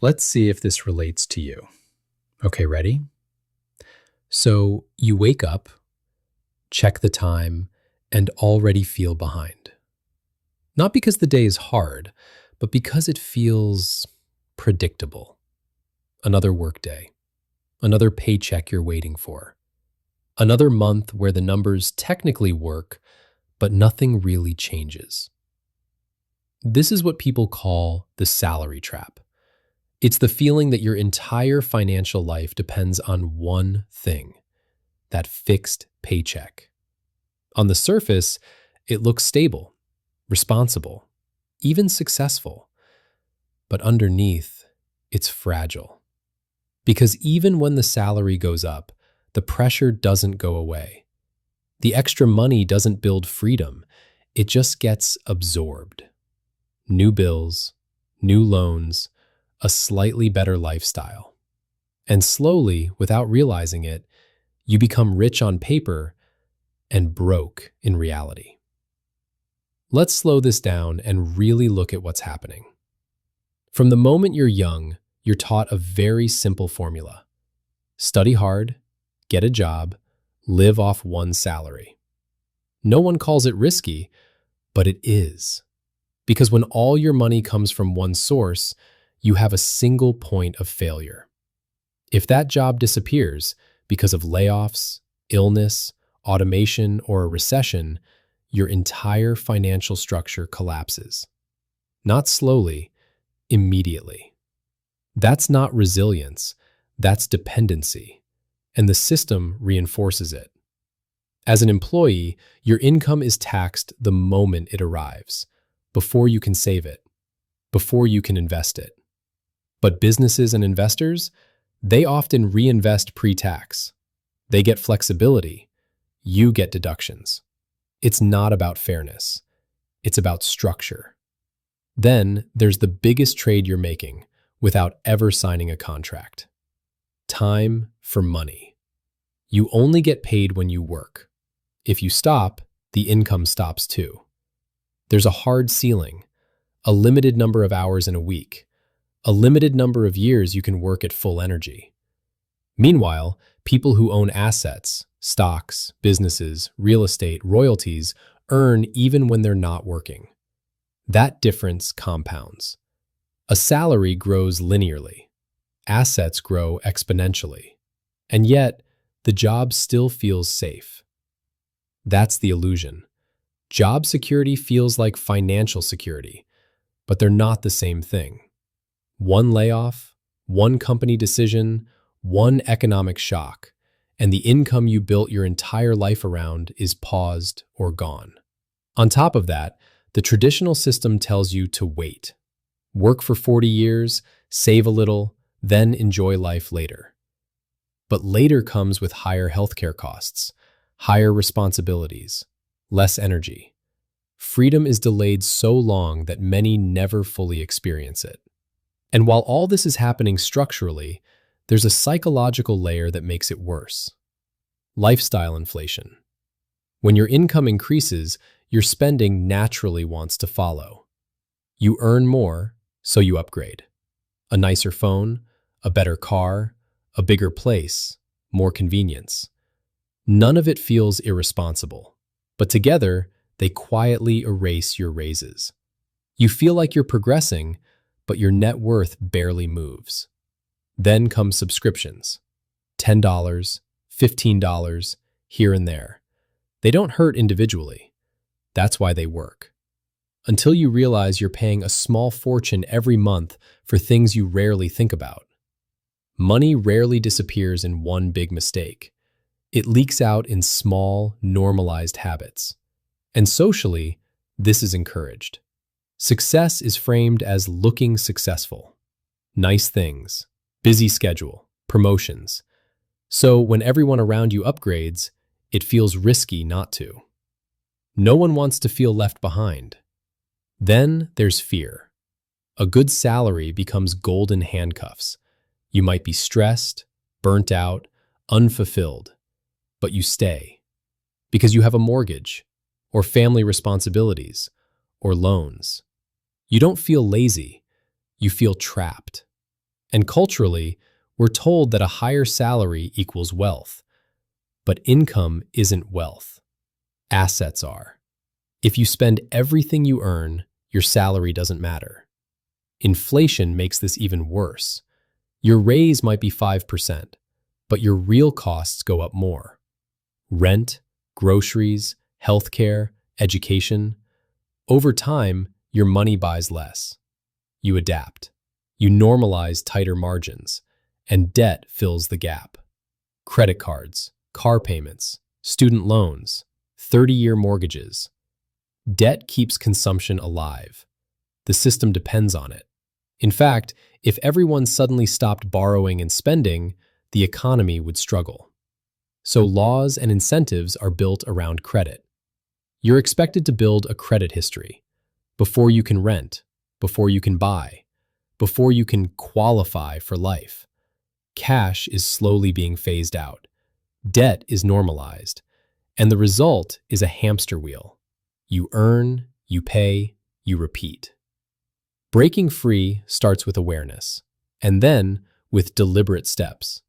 Let's see if this relates to you. Okay, ready? So you wake up, check the time, and already feel behind. Not because the day is hard, but because it feels predictable. Another workday, another paycheck you're waiting for, another month where the numbers technically work, but nothing really changes. This is what people call the salary trap. It's the feeling that your entire financial life depends on one thing, that fixed paycheck. On the surface, it looks stable, responsible, even successful. But underneath, it's fragile. Because even when the salary goes up, the pressure doesn't go away. The extra money doesn't build freedom, it just gets absorbed. New bills, new loans, a slightly better lifestyle. And slowly, without realizing it, you become rich on paper and broke in reality. Let's slow this down and really look at what's happening. From the moment you're young, you're taught a very simple formula. Study hard, get a job, live off one salary. No one calls it risky, but it is. Because when all your money comes from one source, you have a single point of failure. If that job disappears because of layoffs, illness, automation, or a recession, your entire financial structure collapses. Not slowly, immediately. That's not resilience, that's dependency, and the system reinforces it. As an employee, your income is taxed the moment it arrives, before you can save it, before you can invest it. But businesses and investors, they often reinvest pre-tax. They get flexibility. You get deductions. It's not about fairness. It's about structure. Then there's the biggest trade you're making without ever signing a contract. Time for money. You only get paid when you work. If you stop, the income stops too. There's a hard ceiling, a limited number of hours in a week, a limited number of years you can work at full energy. Meanwhile, people who own assets, stocks, businesses, real estate, royalties, earn even when they're not working. That difference compounds. A salary grows linearly. Assets grow exponentially. And yet, the job still feels safe. That's the illusion. Job security feels like financial security, but they're not the same thing. One layoff, one company decision, one economic shock, and the income you built your entire life around is paused or gone. On top of that, the traditional system tells you to wait. Work for 40 years, save a little, then enjoy life later. But later comes with higher healthcare costs, higher responsibilities, less energy. Freedom is delayed so long that many never fully experience it. And while all this is happening structurally, there's a psychological layer that makes it worse. Lifestyle inflation. When your income increases, your spending naturally wants to follow. You earn more, so you upgrade. A nicer phone, a better car, a bigger place, more convenience. None of it feels irresponsible, but together, they quietly erase your raises. You feel like you're progressing, but your net worth barely moves. Then come subscriptions. $10, $15, here and there. They don't hurt individually. That's why they work. Until you realize you're paying a small fortune every month for things you rarely think about. Money rarely disappears in one big mistake. It leaks out in small, normalized habits. And socially, this is encouraged. Success is framed as looking successful. Nice things, busy schedule, promotions. So when everyone around you upgrades, it feels risky not to. No one wants to feel left behind. Then there's fear. A good salary becomes golden handcuffs. You might be stressed, burnt out, unfulfilled, but you stay because you have a mortgage or family responsibilities or loans. You don't feel lazy, you feel trapped. And culturally, we're told that a higher salary equals wealth. But income isn't wealth. Assets are. If you spend everything you earn, your salary doesn't matter. Inflation makes this even worse. Your raise might be 5%, but your real costs go up more. Rent, groceries, healthcare, education. Over time, your money buys less. You adapt. You normalize tighter margins, and debt fills the gap. Credit cards, car payments, student loans, 30-year mortgages. Debt keeps consumption alive. The system depends on it. In fact, if everyone suddenly stopped borrowing and spending, the economy would struggle. So laws and incentives are built around credit. You're expected to build a credit history before you can rent, before you can buy, before you can qualify for life. Cash is slowly being phased out. Debt is normalized, and the result is a hamster wheel. You earn, you pay, you repeat. Breaking free starts with awareness, and then with deliberate steps.